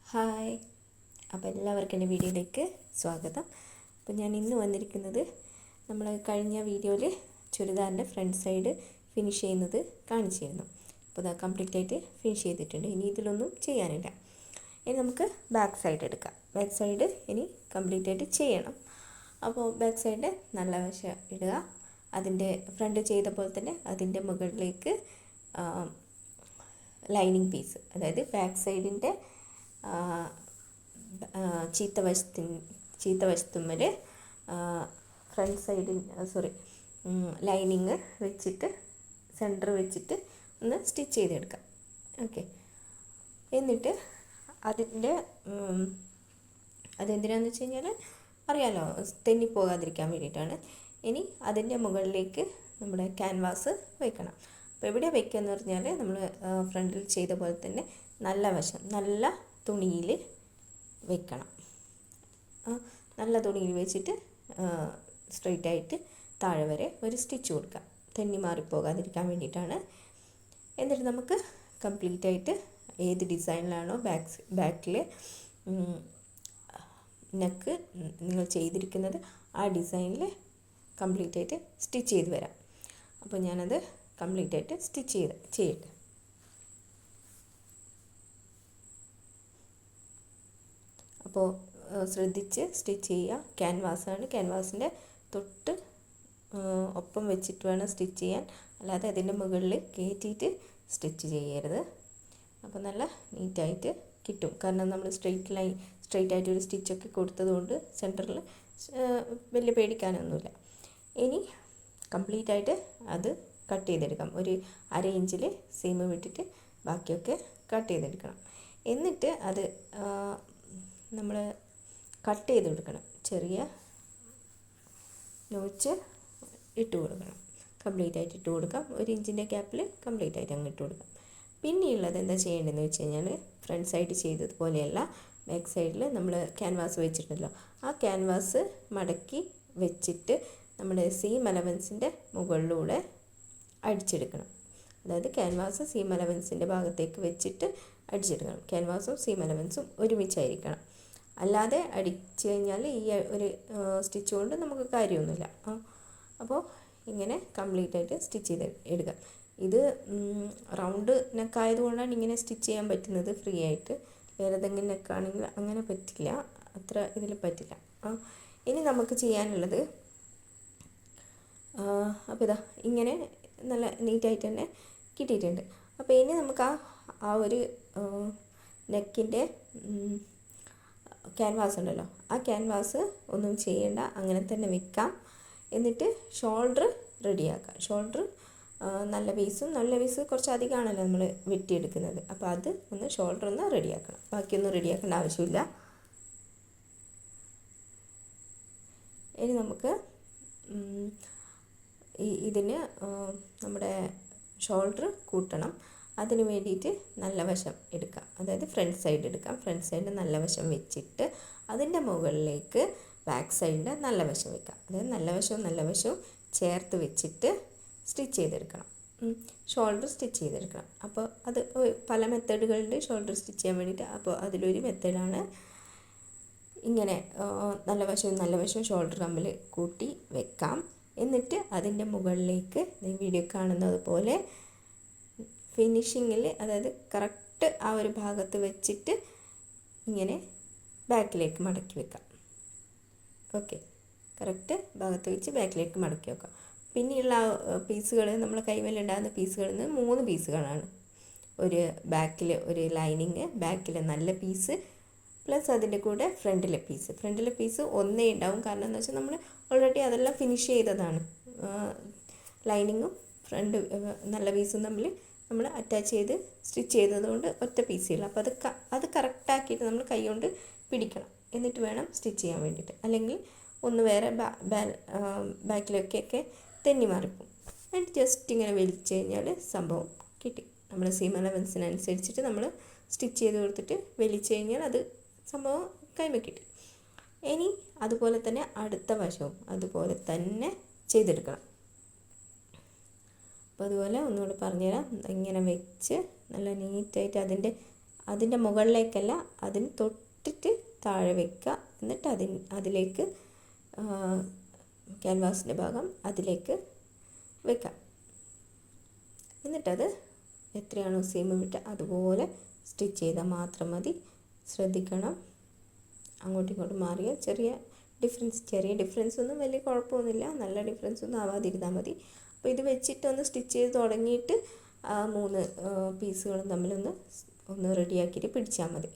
Hi. അപ്പോൾ എല്ലാവർക്കും എൻ്റെ വീഡിയോയിലേക്ക് സ്വാഗതം. അപ്പോൾ ഞാൻ ഇന്ന് വന്നിരിക്കുന്നത് നമ്മൾ കഴിഞ്ഞ വീഡിയോയിൽ ചുരിദാറിൻ്റെ ഫ്രണ്ട് സൈഡ് ഫിനിഷ് ചെയ്യുന്നത് കാണിച്ചിരുന്നു. അപ്പോൾ അത് കംപ്ലീറ്റ് ആയിട്ട് ഫിനിഷ് ചെയ്തിട്ടുണ്ട്. ഇനി ഇതിലൊന്നും ചെയ്യാനില്ല. ഇനി നമുക്ക് ബാക്ക് സൈഡ് എടുക്കാം. ബാക്ക് സൈഡ് ഇനി കംപ്ലീറ്റ് ആയിട്ട് ചെയ്യണം. അപ്പോൾ ബാക്ക് സൈഡ് നല്ല വശം ഇടുക. അതിൻ്റെ ഫ്രണ്ട് ചെയ്ത പോലെ തന്നെ അതിൻ്റെ മുകളിലേക്ക് ലൈനിങ് പീസ്, അതായത് ബാക്ക് സൈഡിൻ്റെ ചീത്തവശത്തുമ്മൽ ഫ്രണ്ട് സൈഡിൽ ലൈനിങ് വെച്ചിട്ട് സെൻറ്റർ വെച്ചിട്ട് ഒന്ന് സ്റ്റിച്ച് ചെയ്തെടുക്കാം. ഓക്കെ. എന്നിട്ട് അതെന്തിനാന്ന് വെച്ച് കഴിഞ്ഞാൽ അറിയാലോ, തെന്നിപ്പോകാതിരിക്കാൻ വേണ്ടിയിട്ടാണ്. ഇനി അതിൻ്റെ മുകളിലേക്ക് നമ്മുടെ ക്യാൻവാസ് വയ്ക്കണം. അപ്പോൾ എവിടെ വയ്ക്കുക എന്ന് പറഞ്ഞാൽ നമ്മൾ ഫ്രണ്ടിൽ ചെയ്ത പോലെ തന്നെ നല്ല വശം നല്ല തുണിയിൽ വെക്കണം. നല്ല തുണിയിൽ വെച്ചിട്ട് സ്ട്രെയിറ്റ് ആയിട്ട് താഴെ വരെ ഒരു സ്റ്റിച്ച് കൊടുക്കാം, തെന്നി മാറിപ്പോകാതിരിക്കാൻ വേണ്ടിയിട്ടാണ്. എന്നിട്ട് നമുക്ക് കംപ്ലീറ്റ് ആയിട്ട് ഏത് ഡിസൈനിലാണോ ബാക്കിൽ നെക്ക് നിങ്ങൾ ചെയ്തിരിക്കുന്നത് ആ ഡിസൈനിൽ കംപ്ലീറ്റ് ആയിട്ട് സ്റ്റിച്ച് ചെയ്ത് വരാം. അപ്പോൾ ഞാനത് കംപ്ലീറ്റ് ആയിട്ട് സ്റ്റിച്ച് ചെയ്യട്ടെ. അപ്പോൾ ശ്രദ്ധിച്ച് സ്റ്റിച്ച് ചെയ്യുക. ക്യാൻവാസിൻ്റെ തൊട്ട് ഒപ്പം വെച്ചിട്ട് വേണം സ്റ്റിച്ച് ചെയ്യാൻ, അല്ലാതെ അതിൻ്റെ മുകളിൽ കയറ്റിയിട്ട് സ്റ്റിച്ച് ചെയ്യരുത്. അപ്പോൾ നല്ല നീറ്റായിട്ട് കിട്ടും. കാരണം നമ്മൾ സ്ട്രെയിറ്റ് ആയിട്ട് ഒരു സ്റ്റിച്ചൊക്കെ കൊടുത്തതുകൊണ്ട് സെൻറ്ററിൽ വലിയ പേടിക്കാനൊന്നുമില്ല. ഇനി കംപ്ലീറ്റ് ആയിട്ട് അത് കട്ട് ചെയ്തെടുക്കാം. ഒരു 1/2 ഇഞ്ചിൽ സീം വിട്ടിട്ട് ബാക്കിയൊക്കെ കട്ട് ചെയ്തെടുക്കണം. എന്നിട്ട് അത് നമ്മൾ കട്ട് ചെയ്ത് കൊടുക്കണം. ചെറിയ നോച്ച് ഇട്ട് കൊടുക്കണം. കംപ്ലീറ്റ് ആയിട്ട് ഇട്ട് കൊടുക്കാം. 1 ഇഞ്ചിൻ്റെ ഗ്യാപ്പിൽ കംപ്ലീറ്റ് ആയിട്ട് അങ്ങ് ഇട്ട് കൊടുക്കാം. പിന്നെയുള്ളത് എന്താ ചെയ്യേണ്ടതെന്ന് വെച്ച് കഴിഞ്ഞാൽ, ഫ്രണ്ട് സൈഡ് ചെയ്തതുപോലെയല്ല, ബാക്ക് സൈഡിൽ നമ്മൾ ക്യാൻവാസ് വെച്ചിട്ടുണ്ടല്ലോ, ആ ക്യാൻവാസ് മടക്കി വെച്ചിട്ട് നമ്മുടെ സീം അലവൻസിൻ്റെ മുകളിലൂടെ അടിച്ചെടുക്കണം. അതായത് ക്യാൻവാസ് സീം അലവൻസിൻ്റെ ഭാഗത്തേക്ക് വെച്ചിട്ട് അടിച്ചെടുക്കണം. ക്യാൻവാസും സീം അലവൻസും ഒരുമിച്ചായിരിക്കണം. അല്ലാതെ അടിച്ചു കഴിഞ്ഞാൽ ഈ ഒരു സ്റ്റിച്ച് കൊണ്ട് നമുക്ക് കാര്യമൊന്നുമില്ല. അപ്പോൾ ഇങ്ങനെ കംപ്ലീറ്റ് ആയിട്ട് സ്റ്റിച്ച് ചെയ്ത് എടുക്കാം. ഇത് റൗണ്ട് നെക്കായതുകൊണ്ടാണ് ഇങ്ങനെ സ്റ്റിച്ച് ചെയ്യാൻ പറ്റുന്നത് ഫ്രീ ആയിട്ട്. വേറെ ഏതെങ്കിലും നെക്കാണെങ്കിൽ അങ്ങനെ പറ്റില്ല, അത്ര ഇതിൽ പറ്റില്ല. ഇനി നമുക്ക് ചെയ്യാനുള്ളത്, അപ്പോൾ ഇതാ ഇങ്ങനെ നല്ല നീറ്റായിട്ട് തന്നെ കിട്ടിയിട്ടുണ്ട്. അപ്പോൾ ഇനി നമുക്ക് ആ ഒരു നെക്കിൻ്റെ ക്യാൻവാസ് ഉണ്ടല്ലോ, ആ ക്യാൻവാസ് ഒന്നും ചെയ്യേണ്ട, അങ്ങനെ തന്നെ വെക്കാം. എന്നിട്ട് ഷോൾഡർ റെഡിയാക്കാം. ഷോൾഡർ നല്ല പീസ് കുറച്ച് അധികമാണല്ലോ നമ്മൾ വെട്ടിയെടുക്കുന്നത്. അപ്പോൾ അത് ഷോൾഡർ ഒന്ന് റെഡിയാക്കണം. ബാക്കിയൊന്നും റെഡിയാക്കേണ്ട ആവശ്യമില്ല. ഇനി നമുക്ക് ഇതിന് നമ്മുടെ ഷോൾഡർ കൂട്ടണം. അതിന് വേണ്ടിയിട്ട് നല്ല വശം എടുക്കാം, അതായത് ഫ്രണ്ട് സൈഡ് എടുക്കാം. ഫ്രണ്ട് സൈഡിൻ്റെ നല്ല വശം വെച്ചിട്ട് അതിൻ്റെ മുകളിലേക്ക് ബാക്ക് സൈഡിൻ്റെ നല്ല വശം വെക്കാം. അതായത് നല്ല വശവും ചേർത്ത് വെച്ചിട്ട് സ്റ്റിച്ച് ചെയ്തെടുക്കണം. ഷോൾഡർ സ്റ്റിച്ച് ചെയ്തെടുക്കണം. അപ്പോൾ അത് പല മെത്തേഡുകളുണ്ട് ഷോൾഡർ സ്റ്റിച്ച് ചെയ്യാൻ വേണ്ടിയിട്ട്. അപ്പോൾ അതിലൊരു മെത്തേഡാണ് ഇങ്ങനെ നല്ല വശവും ഷോൾഡർ തമ്മിൽ കൂട്ടി വെക്കാം. എന്നിട്ട് അതിൻ്റെ മുകളിലേക്ക് വീഡിയോ കാണുന്നത് പോലെ ഫിനിഷിങ്ങിൽ, അതായത് കറക്റ്റ് ആ ഒരു ഭാഗത്ത് വെച്ചിട്ട് ഇങ്ങനെ ബാക്കിലേക്ക് മടക്കി വെക്കാം. ഓക്കെ, കറക്റ്റ് ഭാഗത്ത് വെച്ച് ബാക്കിലേക്ക് മടക്കി വെക്കാം. പിന്നെയുള്ള പീസുകൾ, നമ്മൾ കൈമേലുണ്ടാകുന്ന പീസുകളിൽ നിന്ന് 3 പീസുകളാണ്. ഒരു ബാക്കിൽ ഒരു ലൈനിങ്, ബാക്കിൽ നല്ല പീസ്, പ്ലസ് അതിൻ്റെ കൂടെ ഫ്രണ്ടിലെ പീസ് ഒന്നേ ഉണ്ടാവും. കാരണം എന്താ വെച്ചാൽ നമ്മൾ ഓൾറെഡി അതെല്ലാം ഫിനിഷ് ചെയ്തതാണ്. ലൈനിങ്ങും ഫ്രണ്ട് നല്ല പീസും തമ്മിൽ നമ്മൾ അറ്റാച്ച് ചെയ്ത് സ്റ്റിച്ച് ചെയ്തതുകൊണ്ട് ഒറ്റ പീസുകൾ. അപ്പോൾ അത് കറക്റ്റാക്കിയിട്ട് നമ്മൾ കൈ കൊണ്ട് പിടിക്കണം. എന്നിട്ട് വേണം സ്റ്റിച്ച് ചെയ്യാൻ വേണ്ടിയിട്ട്. അല്ലെങ്കിൽ ഒന്ന് വേറെ ബാക്കിലൊക്കെ തെന്നി മാറിപ്പോവും. എന്നിട്ട് ജസ്റ്റ് ഇങ്ങനെ വലിച്ചു കഴിഞ്ഞാൽ സംഭവം കിട്ടി. നമ്മൾ സീം അലവൻസിനനുസരിച്ചിട്ട് നമ്മൾ സ്റ്റിച്ച് ചെയ്ത് കൊടുത്തിട്ട് വലിച്ചു കഴിഞ്ഞാൽ അത് സംഭവം കൈമ കിട്ടി. ഇനി അതുപോലെ തന്നെ അടുത്ത വശവും അതുപോലെ തന്നെ ചെയ്തെടുക്കണം. അപ്പോൾ അതുപോലെ ഒന്നുകൂടി പറഞ്ഞുതരാം. ഇങ്ങനെ വെച്ച് നല്ല നീറ്റായിട്ട് അതിൻ്റെ അതിൻ്റെ മുകളിലേക്കല്ല, അതിന് തൊട്ടിട്ട് താഴെ വെക്കുക. എന്നിട്ട് അതിലേക്ക് ക്യാൻവാസിൻ്റെ ഭാഗം അതിലേക്ക് വെക്കാം. എന്നിട്ടത് എത്രയാണോ സീം വിട്ട് അതുപോലെ സ്റ്റിച്ച് ചെയ്താൽ മാത്രം മതി. ശ്രദ്ധിക്കണം, അങ്ങോട്ടും ഇങ്ങോട്ടും മാറിയ ചെറിയ ഡിഫറൻസ് ഒന്നും വലിയ കുഴപ്പമൊന്നുമില്ല, നല്ല ഡിഫറൻസ് ഒന്നും ആവാതിരുന്നാൽ മതി. അപ്പോൾ ഇത് വെച്ചിട്ടൊന്ന് സ്റ്റിച്ച് ചെയ്ത് തുടങ്ങിയിട്ട് 3 പീസുകളും തമ്മിലൊന്ന് റെഡിയാക്കിയിട്ട് പിടിച്ചാൽ മതി.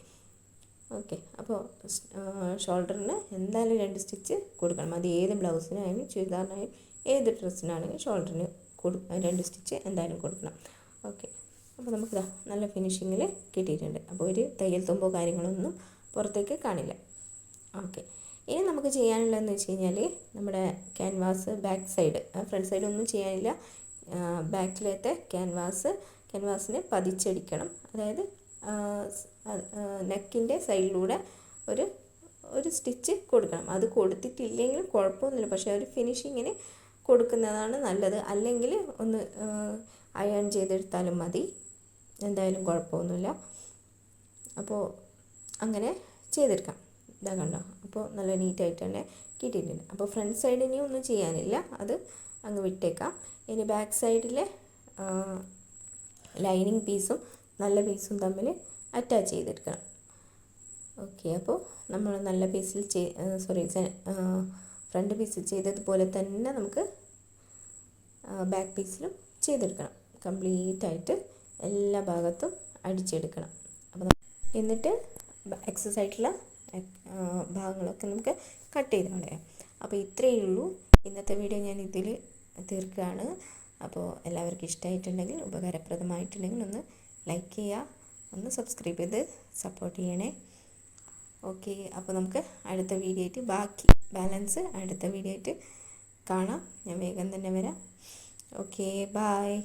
ഓക്കെ. അപ്പോൾ ഷോൾഡറിന് എന്തായാലും 2 സ്റ്റിച്ച് കൊടുക്കണം. അത് ഏത് ബ്ലൗസിനായാലും ചുരിദാറിനായാലും ഏത് ഡ്രസ്സിനാണെങ്കിലും ഷോൾഡറിന് 2 സ്റ്റിച്ച് എന്തായാലും കൊടുക്കണം. ഓക്കെ. അപ്പോൾ നമുക്ക് നല്ല ഫിനിഷിങ്ങിൽ കിട്ടിയിട്ടുണ്ട്. അപ്പോൾ ഒരു തയ്യൽ തുമ്പോ കാര്യങ്ങളൊന്നും പുറത്തേക്ക് കാണില്ല. ഓക്കെ. ഇനി നമുക്ക് ചെയ്യാനുള്ളതെന്ന് വെച്ച് കഴിഞ്ഞാൽ നമ്മുടെ canvas back side, front side ഒന്നും ചെയ്യാനില്ല. ബാക്കിലത്തെ ക്യാൻവാസിന് പതിച്ചടിക്കണം. അതായത് നെക്കിൻ്റെ സൈഡിലൂടെ ഒരു സ്റ്റിച്ച് കൊടുക്കണം. അത് കൊടുത്തിട്ടില്ലെങ്കിലും കുഴപ്പമൊന്നുമില്ല, പക്ഷേ ഒരു ഫിനിഷിങ്ങിന് കൊടുക്കുന്നതാണ് നല്ലത്. അല്ലെങ്കിൽ ഒന്ന് അയൺ ചെയ്തെടുത്താലും മതി, എന്തായാലും കുഴപ്പമൊന്നുമില്ല. അപ്പോൾ അങ്ങനെ ചെയ്തെടുക്കാം. ഇതാ കണ്ടോ, അപ്പോൾ നല്ല നീറ്റായിട്ട് തന്നെ കിട്ടിയിട്ടുണ്ട്. അപ്പോൾ ഫ്രണ്ട് സൈഡ് ഇനി ഒന്നും ചെയ്യാനില്ല, അത് അങ്ങ് വിട്ടേക്കാം. ഇനി ബാക്ക് സൈഡിലെ ലൈനിങ് പീസും നല്ല പീസും തമ്മിൽ അറ്റാച്ച് ചെയ്തെടുക്കണം. ഓക്കെ. അപ്പോൾ നമ്മൾ നല്ല പീസിൽ ഫ്രണ്ട് പീസിൽ ചെയ്തതുപോലെ തന്നെ നമുക്ക് ബാക്ക് പീസിലും ചെയ്തെടുക്കണം. കംപ്ലീറ്റായിട്ട് എല്ലാ ഭാഗത്തും അടിച്ചെടുക്കണം. അപ്പോൾ എന്നിട്ട് എക്സസ് ആയിട്ടുള്ള ഭാഗങ്ങളൊക്കെ നമുക്ക് കട്ട് ചെയ്ത് കളയാം. അപ്പോൾ ഇത്രയേ ഉള്ളൂ ഇന്നത്തെ വീഡിയോ. ഞാൻ ഇതിൽ തീർക്കുകയാണ്. അപ്പോൾ എല്ലാവർക്കും ഇഷ്ടമായിട്ടുണ്ടെങ്കിൽ, ഉപകാരപ്രദമായിട്ടുണ്ടെങ്കിൽ ഒന്ന് ലൈക്ക് ചെയ്യുക, ഒന്ന് സബ്സ്ക്രൈബ് ചെയ്ത് സപ്പോർട്ട് ചെയ്യണേ. ഓക്കെ. അപ്പോൾ നമുക്ക് അടുത്ത വീഡിയോ ആയിട്ട് ബാലൻസ് അടുത്ത വീഡിയോ ആയിട്ട് കാണാം. ഞാൻ വേഗം തന്നെ വരാം. Okay, bye.